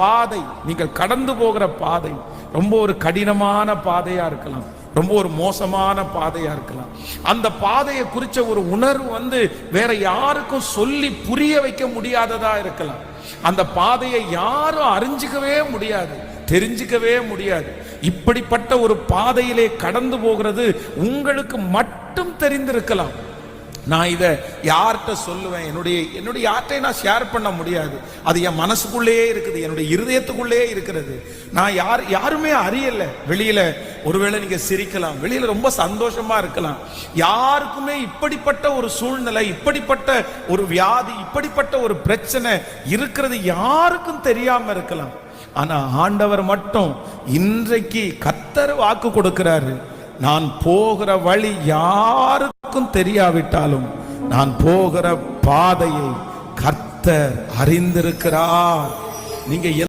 பாதை, நீங்கள் கடந்து போகிற பாதை ரொம்ப ஒரு கடினமான பாதையா இருக்கலாம், ரொம்ப ஒரு மோசமான பாதையா இருக்கலாம். அந்த பாதையை குறிச்ச ஒரு உணர்வு வேற யாருக்கும் சொல்லி புரிய வைக்க முடியாததா இருக்கலாம். அந்த பாதையை யாரும் அறிஞ்சிக்கவே முடியாது, தெரிஞ்சுக்கவே முடியாது. இப்படிப்பட்ட ஒரு பாதையிலே கடந்து போகிறது உங்களுக்கு மட்டும் தெரிந்திருக்கலாம். நான் இதை யார்கிட்ட சொல்லுவேன், என்னுடைய யார்கிட்ட நான் ஷேர் பண்ண முடியாது. அது என் மனசுக்குள்ளேயே இருக்குது, என்னுடைய இருதயத்துக்குள்ளேயே இருக்கிறது. நான் யாருமே அறியல. வெளியில ஒருவேளை நீங்க சிரிக்கலாம், வெளியில ரொம்ப சந்தோஷமா இருக்கலாம். யாருக்குமே இப்படிப்பட்ட ஒரு சூழ்நிலை, இப்படிப்பட்ட ஒரு வியாதி, இப்படிப்பட்ட ஒரு பிரச்சனை இருக்கிறது யாருக்கும் தெரியாம இருக்கலாம். ஆனா ஆண்டவர் மட்டும் இன்றைக்கு கர்த்தர் வாக்கு கொடுக்கிறாரு, நான் போகிற வழி யாருக்கும் தெரியாவிட்டாலும் நான் போகிற பாதையை கர்த்தர் அறிந்திருக்கிறார். நீங்க